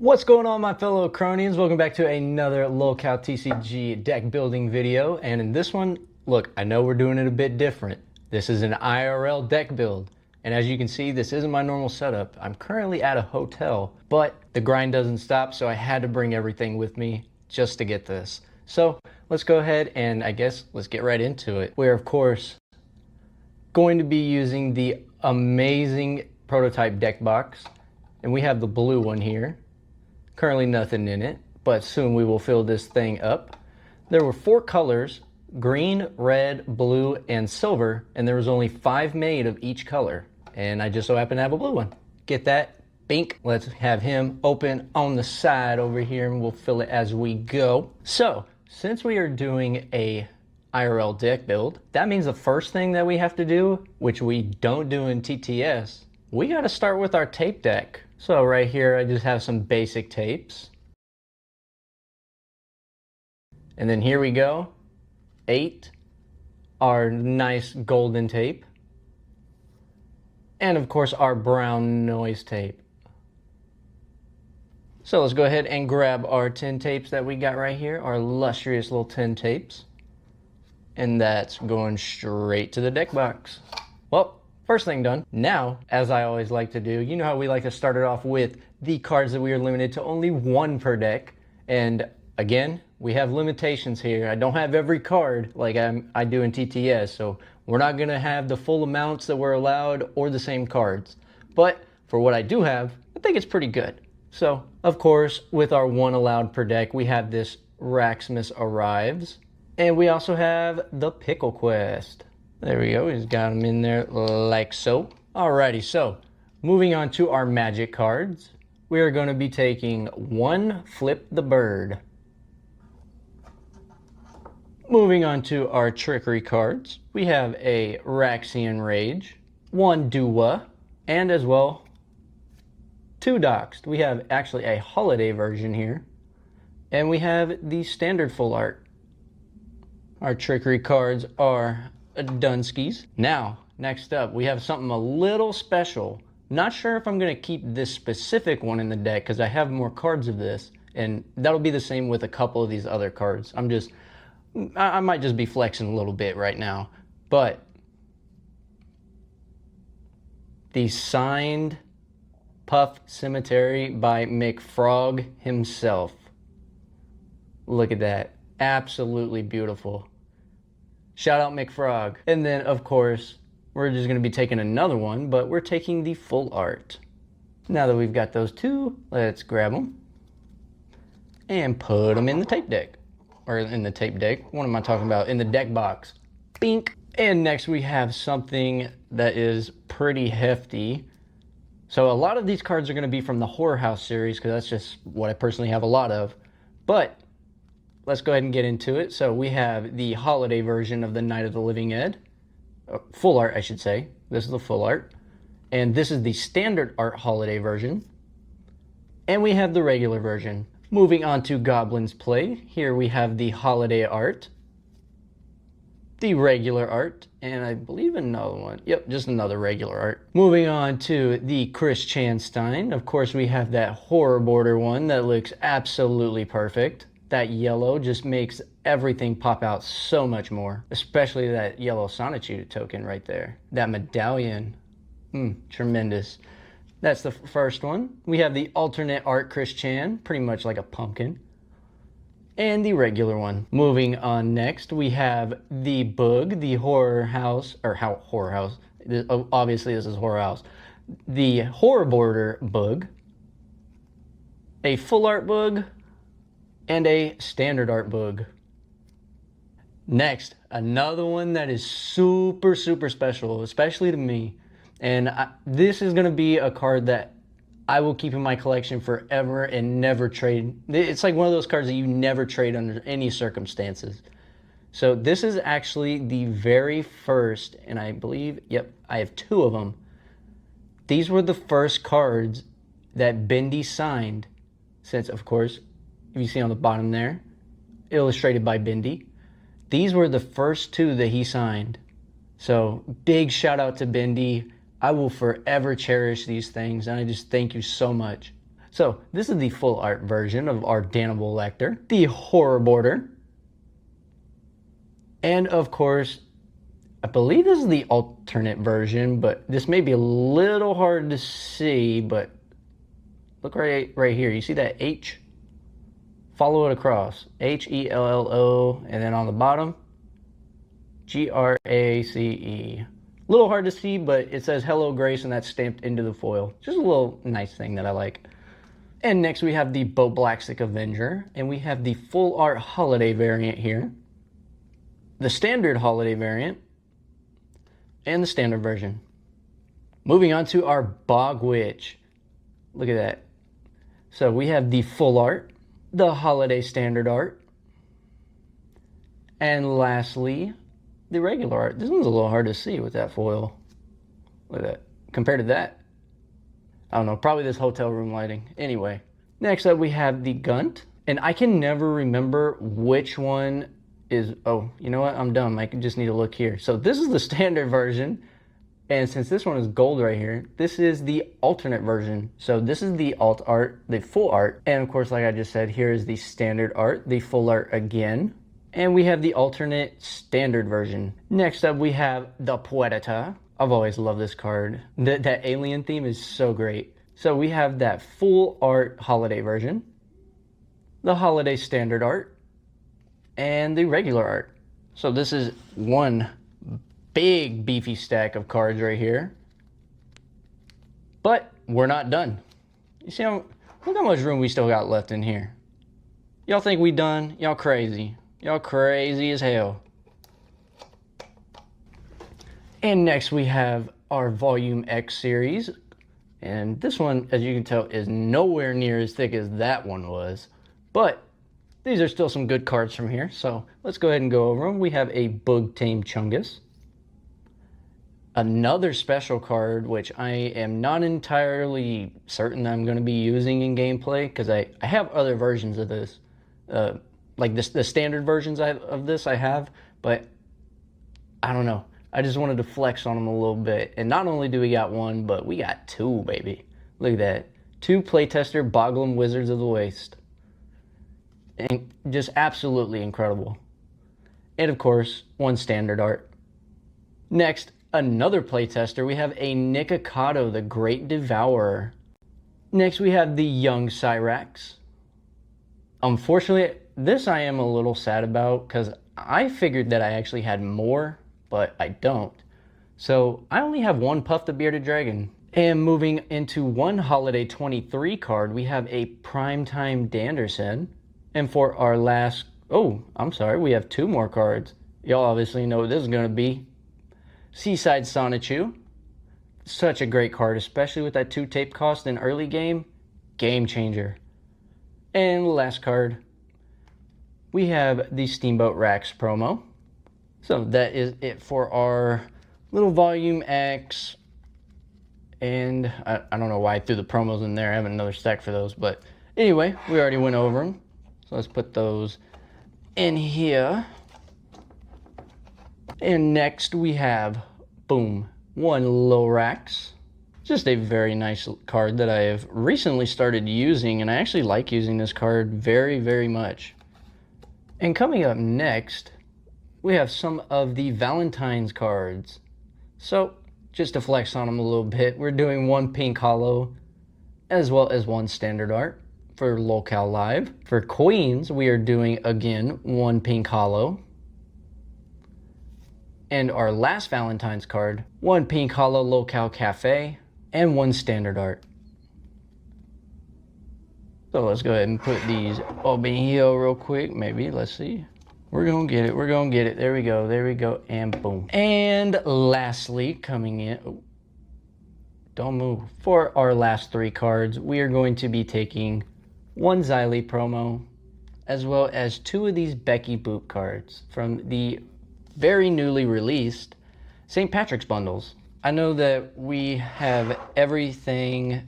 What's going on, my fellow cronians? Welcome back to another LolCow TCG deck building video. And in this one, look, I know we're doing it a bit different. This is an IRL deck build. And as you can see, this isn't my normal setup. I'm currently at a hotel, but the grind doesn't stop, so I had to bring everything with me just to get this. So let's go ahead and I guess let's get right into it. We're, of course, going to be using the amazing prototype deck box. And we have the blue one here. Currently nothing in it, but soon we will fill this thing up. There were 4 colors, green, red, blue, and silver, and there was only 5 made of each color. And I just so happen to have a blue one. Get that? Bink. Let's have him open on the side over here and we'll fill it as we go. So, since we are doing a IRL deck build, that means the first thing that we have to do, which we don't do in TTS, we gotta start with our tape deck. So right here, I just have some basic tapes. And then here we go, 8, our nice golden tape. And of course, our brown noise tape. So let's go ahead and grab our 10 tapes that we got right here, our lustrous little 10 tapes. And that's going straight to the deck box. Well, first thing done. Now, as I always like to do, you know how we like to start it off with the cards that we are limited to only 1 per deck. And again, we have limitations here. I don't have every card like I do in TTS, so we're not gonna have the full amounts that we're allowed or the same cards. But for what I do have, I think it's pretty good. So, of course, with our 1 allowed per deck, we have this Raxmas Arrives. And we also have the Pickle Quest. There we go, he's got them in there like so. Alrighty, so moving on to our magic cards. We are going to be taking 1 Flip the Bird. Moving on to our trickery cards. We have a Raxian Rage, 1 Dua, and as well 2 Doxed. We have actually a holiday version here. And we have the standard full art. Our trickery cards are Dunskies. Now, next up, we have something a little special. Not sure if I'm going to keep this specific one in the deck because I have more cards of this, and that'll be the same with a couple of these other cards. I might just be flexing a little bit right now, but the signed Puff Cemetery by McFrog himself. Look at that. Absolutely beautiful. Shout out McFrog. And then, of course, we're just going to be taking another one, but we're taking the full art. Now that we've got those 2, let's grab them and put them in the tape deck. Or in the tape deck. What am I talking about? In the deck box. Bink. And next we have something that is pretty hefty. So a lot of these cards are going to be from the Horror House series because that's just what I personally have a lot of. But let's go ahead and get into it. So we have the holiday version of the Night of the Living Dead. Full art, I should say. This is the full art. And this is the standard art holiday version. And we have the regular version. Moving on to Goblin's Play. Here we have the holiday art. The regular art. And I believe another one. Yep, just another regular art. Moving on to the Chris Chanstein. Of course, we have that horror border one that looks absolutely perfect. That yellow just makes everything pop out so much more, especially that yellow Sonitude token right there. That medallion, tremendous. That's the first one. We have the alternate art Chris Chan, pretty much like a pumpkin. And the regular one. Moving on next, we have the Boog, the Horror House, or Horror House. Obviously this is Horror House. The Horror Border Boog, a full art Boog, and a standard art Boog. Next, another one that is super, super special, especially to me. And this is going to be a card that I will keep in my collection forever and never trade. It's like one of those cards that you never trade under any circumstances. So this is actually the very first, and I believe, yep, I have 2 of them. These were the first cards that Bendy signed, since, of course, if you see on the bottom there, illustrated by Bendy. These were the first 2 that he signed. So big shout out to Bendy. I will forever cherish these things, and I just thank you so much. So this is the full art version of our Dannibal Lecter, the horror border. And of course, I believe this is the alternate version, but this may be a little hard to see, but look right here. You see that H? Follow it across. H-E-L-L-O, and then on the bottom, G-R-A-C-E. A little hard to see, but it says Hello Grace, and that's stamped into the foil. Just a little nice thing that I like. And next we have the Bo Blackstick Avenger, and we have the full art holiday variant here, the standard holiday variant, and the standard version. Moving on to our Bog Witch. Look at that. So we have the full art, the holiday standard art, and lastly, the regular art. This one's a little hard to see with that foil. Look at that. Compared to that, I don't know, probably this hotel room lighting. Anyway, next up we have the Gunt, and I can never remember which one is, oh, you know what, I'm dumb. I just need to look here. So this is the standard version, and since this one is gold right here, this is the alternate version. So this is the alt art, the full art, and of course, like I just said, here is the standard art, the full art again, and we have the alternate standard version. Next up, we have the Puerta. I've always loved this card. That alien theme is so great. So we have that full art holiday version, the holiday standard art, and the regular art. So this is one big beefy stack of cards right here. But we're not done. You see look how much room we still got left in here. Y'all think we done? Y'all crazy. Y'all crazy as hell. And next we have our Volume X series. And this one, as you can tell, is nowhere near as thick as that one was. But these are still some good cards from here. So let's go ahead and go over them. We have a Bug Tame Chungus. Another special card, which I am not entirely certain I'm going to be using in gameplay, because I have other versions of this. Like the standard versions of this I have, but I don't know. I just wanted to flex on them a little bit. And not only do we got one, but we got two, baby. Look at that. 2 Playtester Boglum Wizards of the Waste. And just absolutely incredible. And of course, 1 standard art. Next, another playtester. We have a Nikocado, the Great Devourer. Next, we have the Young Cyrax. Unfortunately, this I am a little sad about, because I figured that I actually had more, but I don't. So I only have 1 Puff the Bearded Dragon. And moving into 1 Holiday 23 card, we have a Primetime Danderson. And for our last, oh, I'm sorry, we have 2 more cards. Y'all obviously know what this is going to be. Seaside Sonichu. Such a great card, especially with that 2 tape cost in early game. Game changer. And last card, we have the Steamboat Rax promo. So that is it for our little Volume X. And I don't know why I threw the promos in there. I have another stack for those. But anyway, we already went over them. So let's put those in here. And next we have, boom, 1 Lorax. Just a very nice card that I have recently started using, and I actually like using this card very, very much. And coming up next, we have some of the Valentine's cards. So, just to flex on them a little bit, we're doing 1 Pink Hollow, as well as 1 standard art for LolCow Live. For Queens, we are doing, again, 1 Pink Hollow. And our last Valentine's card, 1 Pink Hollow LolCow Cafe, and 1 standard art. So let's go ahead and put these up in here real quick, maybe, let's see. We're gonna get it, we're gonna get it, there we go, and boom. And lastly, coming in, oh, don't move. For our last 3 cards, we are going to be taking 1 Xylee promo, as well as 2 of these Becky Boop cards from the very newly released St. Patrick's bundles. I know that we have everything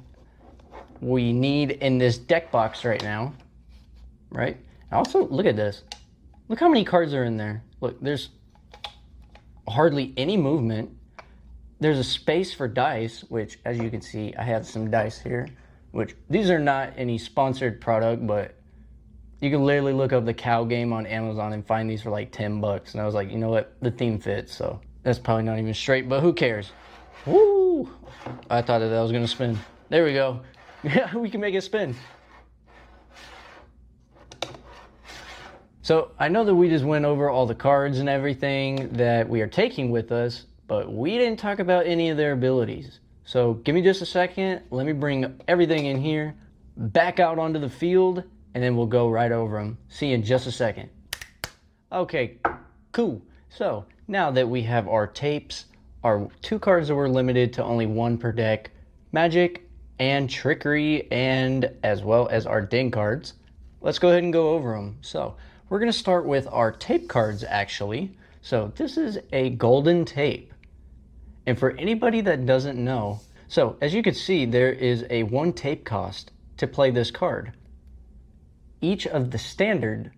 we need in this deck box right now, right? Also, look at this. Look how many cards are in there. Look, there's hardly any movement. There's a space for dice, which, as you can see, I have some dice here. which these are not any sponsored product, but you can literally look up the cow game on Amazon and find these for like 10 bucks. And I was like, you know what? The theme fits, so that's probably not even straight, but who cares? Woo! I thought that was gonna spin. There we go. Yeah, we can make it spin. So I know that we just went over all the cards and everything that we are taking with us, but we didn't talk about any of their abilities. So give me just a second. Let me bring everything in here, back out onto the field, and then we'll go right over them. See you in just a second. Okay, cool. So now that we have our tapes, our 2 cards that were limited to only 1 per deck, Magic and Trickery, and as well as our Ding cards, let's go ahead and go over them. So we're gonna start with our tape cards actually. So this is a golden tape. And for anybody that doesn't know, so as you can see, there is a 1 tape cost to play this card. Each of the standard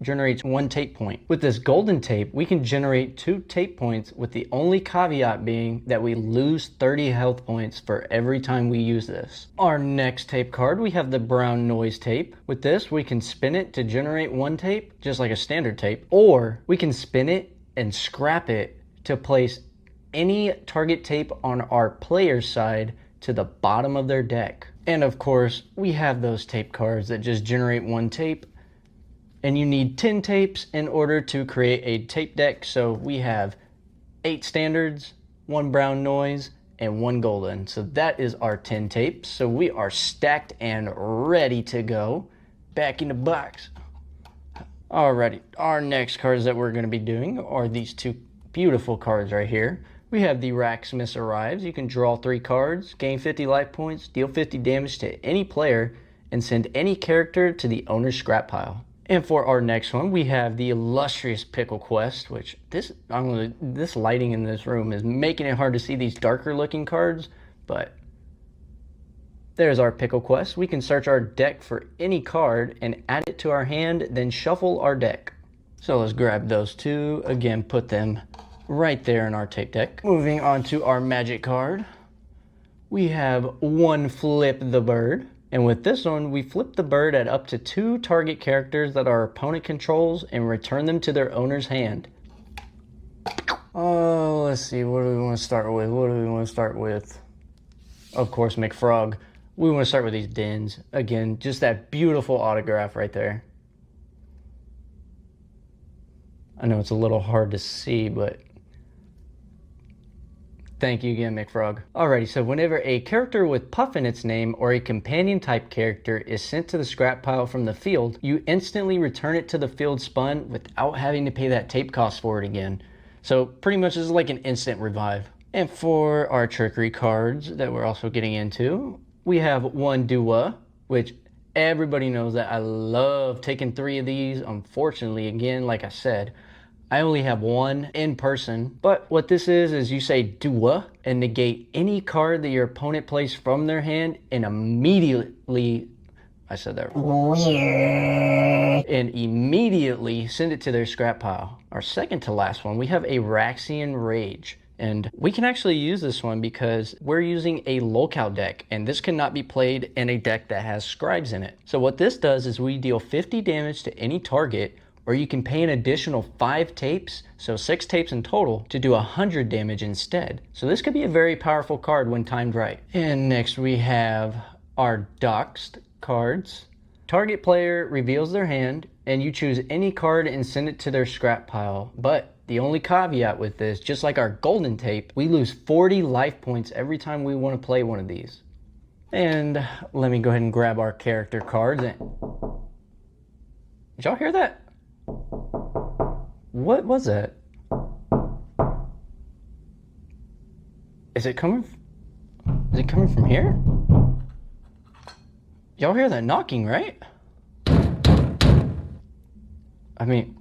generates 1 tape point. With this golden tape, we can generate 2 tape points, with the only caveat being that we lose 30 health points for every time we use this. Our next tape card, we have the brown noise tape. With this, we can spin it to generate 1 tape, just like a standard tape, or we can spin it and scrap it to place any target tape on our player's side to the bottom of their deck. And of course, we have those tape cards that just generate 1 tape, and you need 10 tapes in order to create a tape deck. So we have 8 standards, 1 brown noise, and 1 golden. So that is our 10 tapes. So we are stacked and ready to go. Back in the box. Alrighty, our next cards that we're gonna be doing are these 2 beautiful cards right here. We have the Racksmith Arrives. You can draw 3 cards, gain 50 life points, deal 50 damage to any player, and send any character to the owner's scrap pile. And for our next one, we have the illustrious Pickle Quest, which this lighting in this room is making it hard to see these darker looking cards, but there's our Pickle Quest. We can search our deck for any card and add it to our hand, then shuffle our deck. So let's grab those 2, again, put them right there in our tape deck. Moving on to our Magic card, we have 1 Flip the Bird. And with this one, we flip the bird at up to 2 target characters that our opponent controls and return them to their owner's hand. Oh, let's see, what do we want to start with? Of course, McFrog. We want to start with these Dins. Again, just that beautiful autograph right there. I know it's a little hard to see, but thank you again, McFrog. Alrighty, so whenever a character with Puff in its name or a companion type character is sent to the scrap pile from the field, you instantly return it to the field spun without having to pay that tape cost for it again. So pretty much this is like an instant revive. And for our Trickery cards that we're also getting into, we have 1 Dua, which everybody knows that I love taking 3 of these. Unfortunately, again, like I said, I only have 1 in person, but what this is you say Dua and negate any card that your opponent plays from their hand and immediately, I said that wrong. Weird. And immediately send it to their scrap pile. Our second to last one, we have a Raxian Rage. And we can actually use this one because we're using a LolCow deck, and this cannot be played in a deck that has scribes in it. So what this does is we deal 50 damage to any target, or you can pay an additional 5 tapes, so 6 tapes in total, to do 100 damage instead. So this could be a very powerful card when timed right. And next we have our Doxed cards. Target player reveals their hand, and you choose any card and send it to their scrap pile. But the only caveat with this, just like our golden tape, we lose 40 life points every time we want to play one of these. And let me go ahead and grab our character cards. Did y'all hear that? What was that? Is it coming from here? Y'all hear that knocking, right? I mean,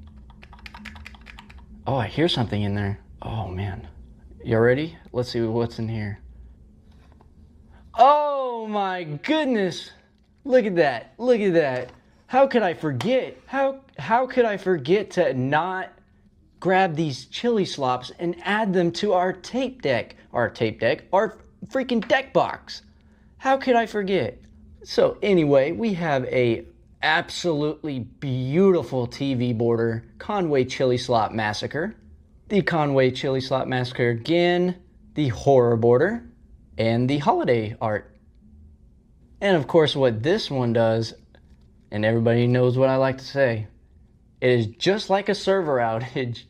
oh, I hear something in there. Oh man. Y'all ready? Let's see what's in here. Oh my goodness. Look at that. Look at that. How could I forget? How could I forget to not grab these chili slops and add them to our tape deck? Our freaking deck box. How could I forget? So anyway, we have a absolutely beautiful TV border, Conway Chili Slot Massacre. The Conway Chili Slot Massacre again, the horror border, and the holiday art. And of course what this one does, and everybody knows what I like to say, it is just like a server outage,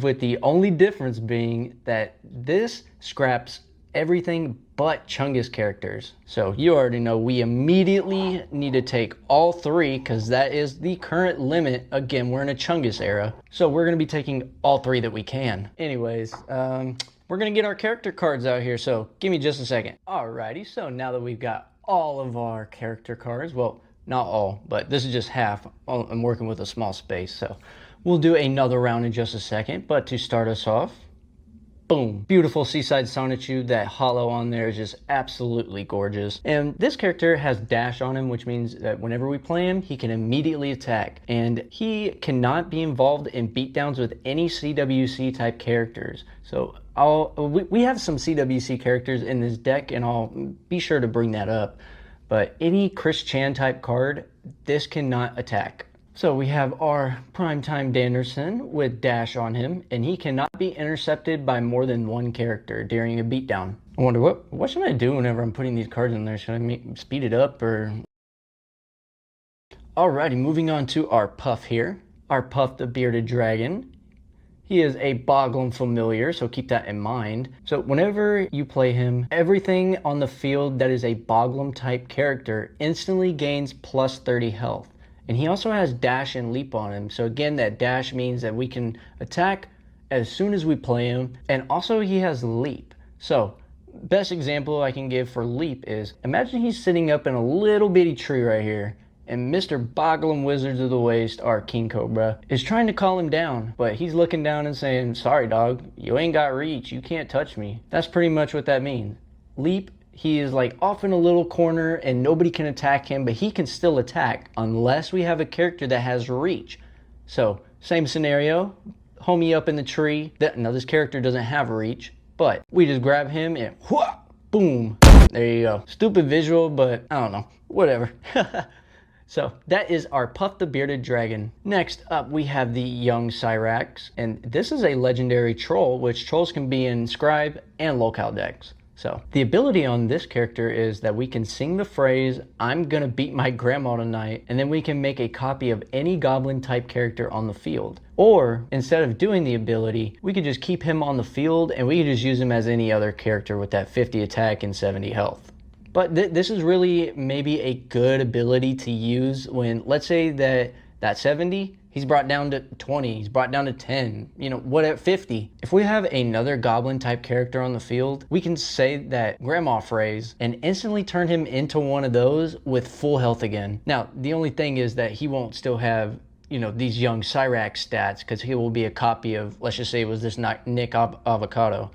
with the only difference being that this scraps everything but Chungus characters. So you already know we immediately need to take all three because that is the current limit. Again, we're in a Chungus era. So we're going to be taking all three that we can. Anyways, we're going to get our character cards out here. So give me just a second. Alrighty, so now that we've got all of our character cards, well, not all, but this is just half. I'm working with a small space, so we'll do another round in just a second. But to start us off, boom, beautiful Seaside Sonichu. That hollow on there is just absolutely gorgeous. And this character has dash on him, which means that whenever we play him, he can immediately attack. And he cannot be involved in beatdowns with any CWC type characters. So we have some CWC characters in this deck, and I'll be sure to bring that up. But any Chris Chan type card, this cannot attack. So we have our Primetime Danderson with dash on him, and he cannot be intercepted by more than one character during a beatdown. I wonder what should I do whenever I'm putting these cards in there? Should I speed it up or? Alrighty, moving on to our Puff here. Our Puff the Bearded Dragon. He is a Boglum familiar, so keep that in mind. So whenever you play him, everything on the field that is a Boglum type character instantly gains plus 30 health. And he also has dash and leap on him. So again, that dash means that we can attack as soon as we play him. And also he has leap. So best example I can give for leap is, imagine he's sitting up in a little bitty tree right here, and Mr. Boglum Wizards of the Waste, our King Cobra, is trying to call him down, but he's looking down and saying, sorry dog, you ain't got reach, you can't touch me. That's pretty much what that means. Leap, he is like off in a little corner and nobody can attack him, but he can still attack unless we have a character that has reach. So, same scenario, homie up in the tree. Now this character doesn't have reach, but we just grab him and whoosh, boom. There you go. Stupid visual, but I don't know, whatever. So that is our Puff the Bearded Dragon. Next up, we have the Young Cyrax, and this is a legendary troll, which trolls can be in Scribe and LolCow decks. So the ability on this character is that we can sing the phrase, I'm gonna beat my grandma tonight, and then we can make a copy of any goblin type character on the field. Or instead of doing the ability, we could just keep him on the field and we could just use him as any other character with that 50 attack and 70 health. But this is really maybe a good ability to use when, let's say that 70, he's brought down to 20, he's brought down to 10, you know, what at 50. If we have another goblin type character on the field, we can say that grandma phrase and instantly turn him into one of those with full health again. Now, the only thing is that he won't still have, you know, these Young Cyrax stats, because he will be a copy of, let's just say it was this Nikocado,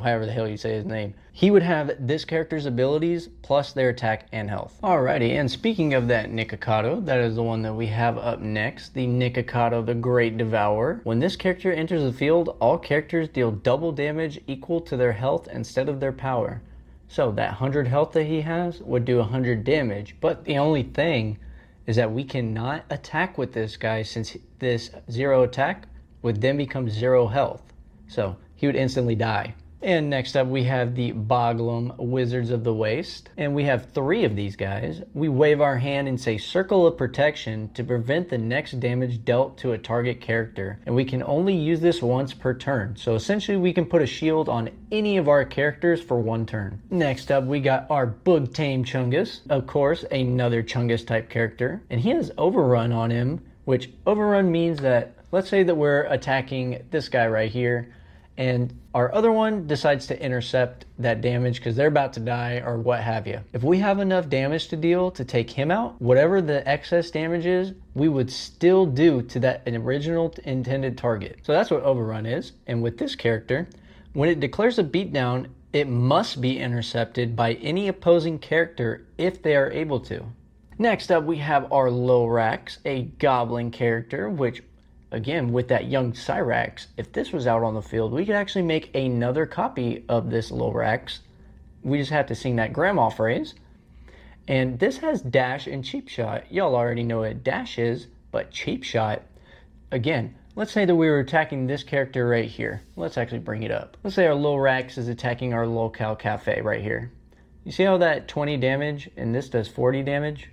however the hell you say his name. He would have this character's abilities plus their attack and health. Alrighty, and speaking of that Nikocado, that is the one that we have up next, the Nikocado the Great Devourer. When this character enters the field, all characters deal double damage equal to their health instead of their power. So that 100 health that he has would do 100 damage, but the only thing is that we cannot attack with this guy, since this 0 attack would then become 0 health. So he would instantly die. And next up we have the Boglum Wizards of the Waste. And we have 3 of these guys. We wave our hand and say Circle of Protection to prevent the next damage dealt to a target character. And we can only use this once per turn. So essentially we can put a shield on any of our characters for 1 turn. Next up we got our Boog Tame Chungus. Of course, another Chungus type character. And he has Overrun on him, which Overrun means that, let's say that we're attacking this guy right here, and our other one decides to intercept that damage because they're about to die or what have you. If we have enough damage to deal to take him out, whatever the excess damage is, we would still do to that original intended target. So that's what Overrun is. And with this character, when it declares a beatdown, it must be intercepted by any opposing character if they are able to. Next up, we have our Lorax, a goblin character, which again, with that Young Cyrax, if this was out on the field, we could actually make another copy of this Lorax. We just have to sing that grandma phrase. And this has dash and cheap shot. Y'all already know what dash is, but cheap shot, again, let's say that we were attacking this character right here. Let's actually bring it up. Let's say our LolRax is attacking our LolCow Cafe right here. You see how that 20 damage and this does 40 damage?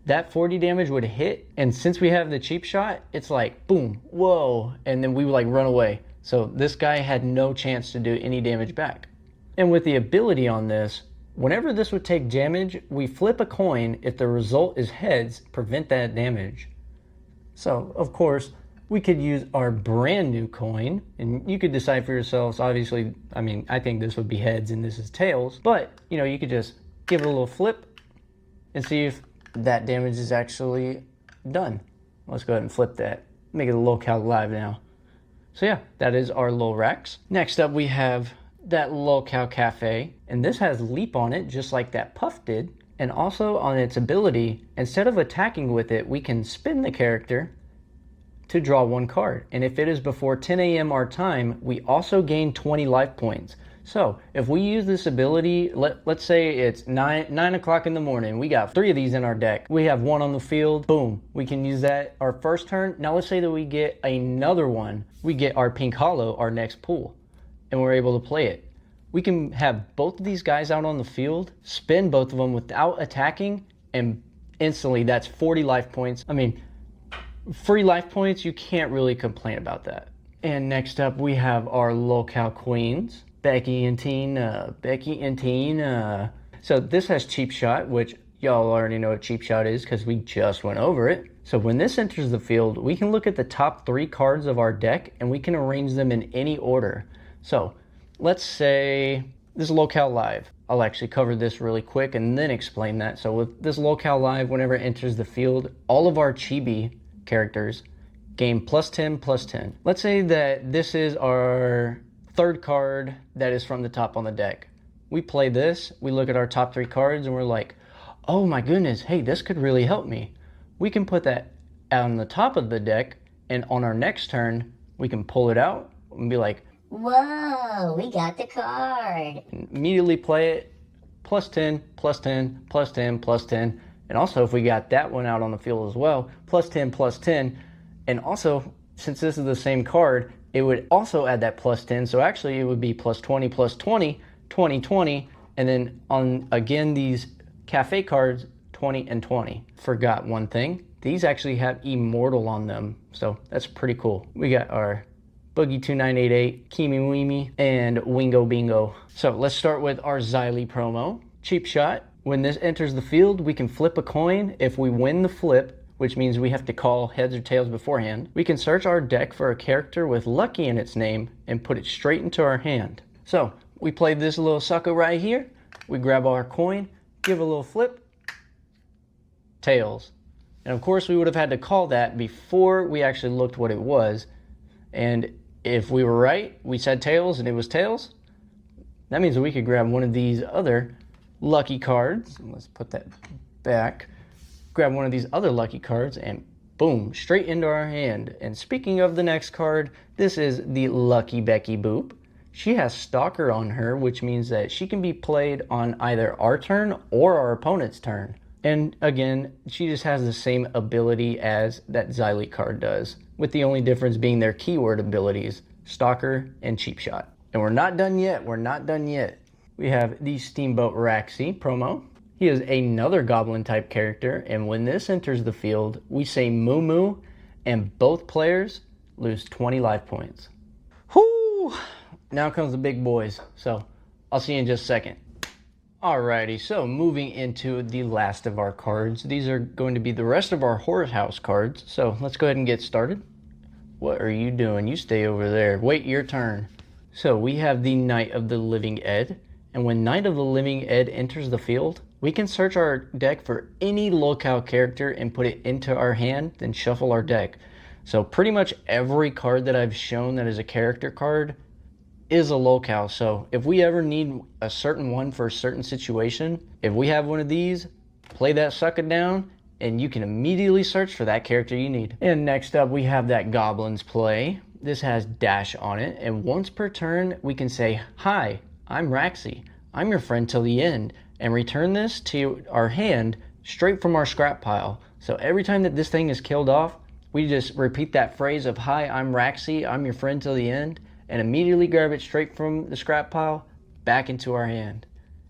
That 40 damage would hit, and since we have the cheap shot, it's like, boom, whoa, and then we would like run away. So this guy had no chance to do any damage back. And with the ability on this, whenever this would take damage, we flip a coin. If the result is heads, prevent that damage. So, of course, we could use our brand new coin, and you could decide for yourselves. Obviously, I mean, I think this would be heads and this is tails, but, you know, you could just give it a little flip and see if that damage is actually done. Let's go ahead and flip that. Make it a LolCow live now. So yeah, that is our LolRax. Next up, we have that LolCow Cafe, and this has leap on it just like that Puff did, and also on its ability, instead of attacking with it, we can spin the character to draw one card, and if it is before 10 a.m. our time, we also gain 20 life points. So if we use this ability, let's say it's 9 o'clock in the morning, we got 3 of these in our deck, we have 1 on the field, boom, we can use that our first turn. Now let's say that we get another one, we get our pink hollow, our next pull, and we're able to play it. We can have both of these guys out on the field, spin both of them without attacking, and instantly that's 40 life points. I mean, free life points, you can't really complain about that. And next up, we have our LolCow Queens, Becky and Tina. So this has cheap shot, which y'all already know what cheap shot is because we just went over it. So when this enters the field, we can look at the top 3 cards of our deck and we can arrange them in any order. So let's say this is LolCow Live. I'll actually cover this really quick and then explain that. So with this LolCow Live, whenever it enters the field, all of our chibi characters gain +10/+10. Let's say that this is our 3rd card that is from the top on the deck. We play this, we look at our top 3 cards and we're like, oh my goodness, hey, this could really help me. We can put that on the top of the deck, and on our next turn, we can pull it out and be like, whoa, we got the card. Immediately play it, +10, +10, +10, +10. And also if we got that one out on the field as well, +10, +10. And also, since this is the same card, it would also add that +10. So actually it would be +20, +20, 20, 20. And then on, again, these cafe cards, 20 and 20. Forgot one thing. These actually have Immortal on them. So that's pretty cool. We got our Boogie 2988, Kimi Weemy, and Wingo Bingo. So let's start with our Xylee promo. Cheap shot. When this enters the field, we can flip a coin. If we win the flip, which means we have to call heads or tails beforehand, we can search our deck for a character with Lucky in its name and put it straight into our hand. So we played this little sucker right here. We grab our coin, give a little flip, tails. And of course we would have had to call that before we actually looked what it was. And if we were right, we said tails and it was tails. That means that we could grab one of these other lucky cards. Let's put that back. Grab one of these other lucky cards and boom, straight into our hand. And speaking of the next card, this is the Lucky Becky Boop. She has Stalker on her, which means that she can be played on either our turn or our opponent's turn. And again, she just has the same ability as that Xylee card does, with the only difference being their keyword abilities, Stalker and Cheap Shot. And we're not done yet, We have the Steamboat Raxi promo. He is another goblin type character, and when this enters the field, we say moo moo, and both players lose 20 life points. Whoo! Now comes the big boys, so I'll see you in just a second. Alrighty, so moving into the last of our cards. These are going to be the rest of our Horror House cards, so let's go ahead and get started. What are you doing? You stay over there. Wait your turn. So we have the Knight of the Living Ed, and when Knight of the Living Ed enters the field, we can search our deck for any LolCow character and put it into our hand, then shuffle our deck. So pretty much every card that I've shown that is a character card is a LolCow. So if we ever need a certain one for a certain situation, if we have one of these, play that sucker down, and you can immediately search for that character you need. And next up, we have that Goblins play. This has dash on it, and once per turn, we can say, "Hi, I'm Raxi. I'm your friend till the end. and return this to our hand straight from our scrap pile. So every time that this thing is killed off, we just repeat that phrase of, "Hi, I'm Raxi, I'm your friend till the end," and immediately grab it straight from the scrap pile back into our hand.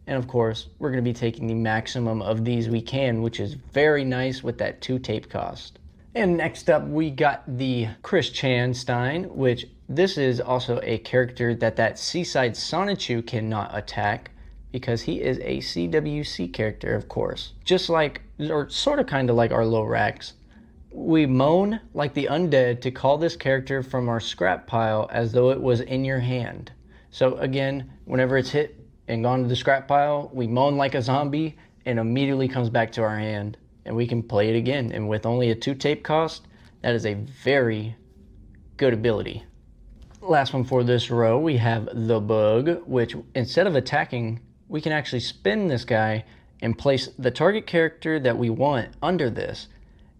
And of course, we're going to be taking the maximum of these we can, which is very nice with that 2 tape cost. And next up, we got the Chris Chanstein, which this is also a character that Seaside Sonichu cannot attack because he is a CWC character, of course. Just like, or sort of kind of like our Lorax. We moan like the undead to call this character from our scrap pile as though it was in your hand. So again, whenever it's hit and gone to the scrap pile, we moan like a zombie and immediately comes back to our hand. And we can play it again. And with only a 2 tape cost, that is a very good ability. Last one for this row, we have the Bug, which instead of attacking, we can actually spin this guy and place the target character that we want under this.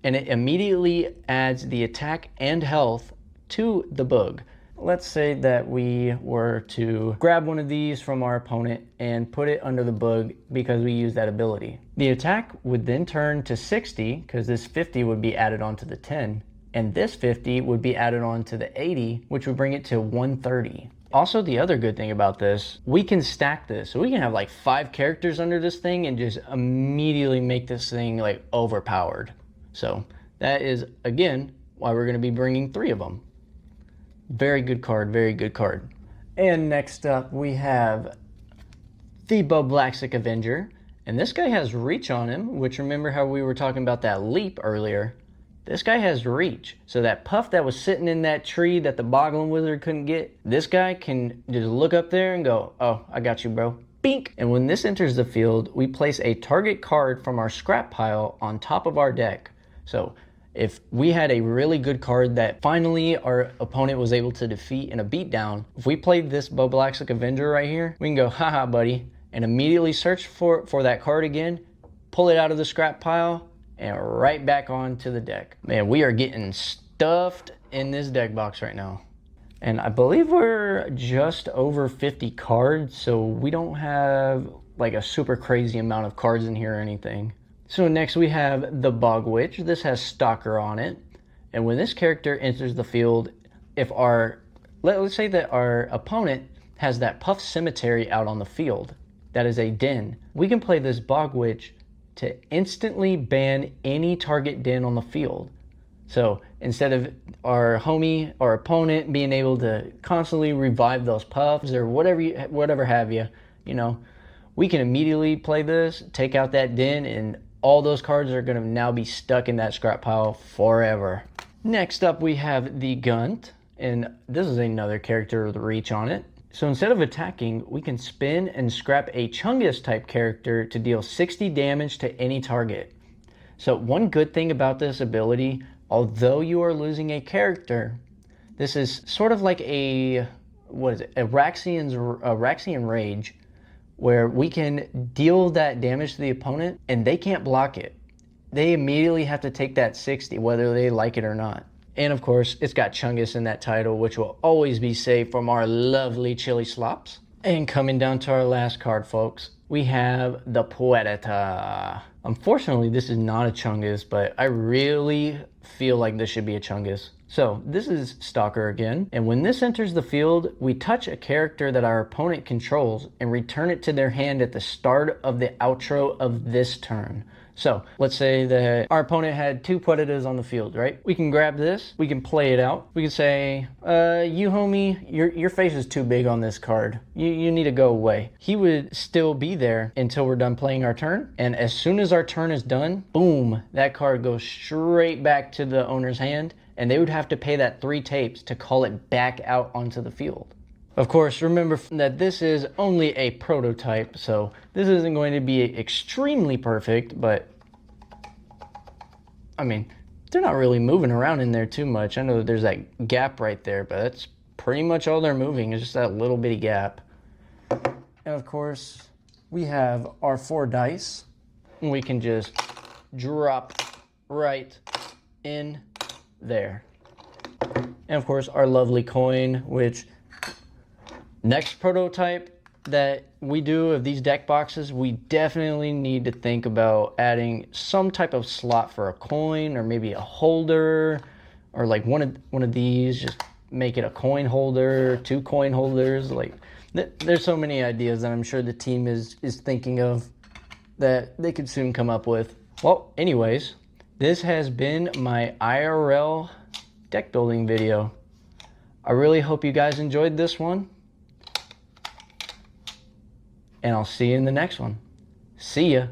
And it immediately adds the attack and health to the Bug. Let's say that we were to grab one of these from our opponent and put it under the Bug because we use that ability. The attack would then turn to 60 because this 50 would be added onto the 10, and this 50 would be added on to the 80, which would bring it to 130. Also, the other good thing about this, we can stack this. So we can have like 5 characters under this thing and just immediately make this thing like overpowered. So that is, again, why we're going to be bringing 3 of them. Very good card, very good card. And next up, we have the Boblaxic Avenger. And this guy has reach on him, which remember how we were talking about that leap earlier? This guy has reach. So that puff that was sitting in that tree that the Boggling Wizard couldn't get, this guy can just look up there and go, "Oh, I got you, bro." Bink! And when this enters the field, we place a target card from our scrap pile on top of our deck. So if we had a really good card that finally our opponent was able to defeat in a beatdown, if we played this Boblaxic Avenger right here, we can go, "Haha, buddy," and immediately search for that card again, pull it out of the scrap pile, and right back onto the deck. Man, we are getting stuffed in this deck box right now. And I believe we're just over 50 cards, so we don't have like a super crazy amount of cards in here or anything. So next we have the Bog Witch. This has Stalker on it. And when this character enters the field, if let's say that our opponent has that Puff Cemetery out on the field, that is a den, we can play this Bog Witch to instantly ban any target den on the field. So instead of our opponent being able to constantly revive those puffs or whatever have you, we can immediately play this, take out that den, and all those cards are going to now be stuck in that scrap pile forever. Next up, we have the Gunt, and this is another character with reach on it. So instead of attacking, we can spin and scrap a Chungus type character to deal 60 damage to any target. So one good thing about this ability, although you are losing a character, this is sort of like a Raxian Rage, where we can deal that damage to the opponent and they can't block it. They immediately have to take that 60, whether they like it or not. And of course, it's got Chungus in that title, which will always be safe from our lovely Chili Slops. And coming down to our last card, folks, we have the Poetata. Unfortunately, this is not a Chungus, but I really feel like this should be a Chungus. So this is Stalker again, and when this enters the field, we touch a character that our opponent controls and return it to their hand at the start of the outro of this turn. So let's say that our opponent had 2 Poetatas on the field, right? We can grab this, we can play it out. We can say, you homie, your face is too big on this card. You need to go away. He would still be there until we're done playing our turn. And as soon as our turn is done, boom, that card goes straight back to the owner's hand. And they would have to pay that 3 tapes to call it back out onto the field. Of course, remember that this is only a prototype, so this isn't going to be extremely perfect, but I mean, they're not really moving around in there too much. I know that there's that gap right there, but that's pretty much all they're moving, is just that little bitty gap. And of course, we have our 4 dice, and we can just drop right in there. And of course, our lovely coin, which next prototype, that we do of these deck boxes, we definitely need to think about adding some type of slot for a coin, or maybe a holder, or like one of these, just make it a coin holder, 2 coin holders. Like there's so many ideas that I'm sure the team is thinking of that they could soon come up with. Well, anyways, this has been my IRL deck building video. I really hope you guys enjoyed this one, and I'll see you in the next one. See ya.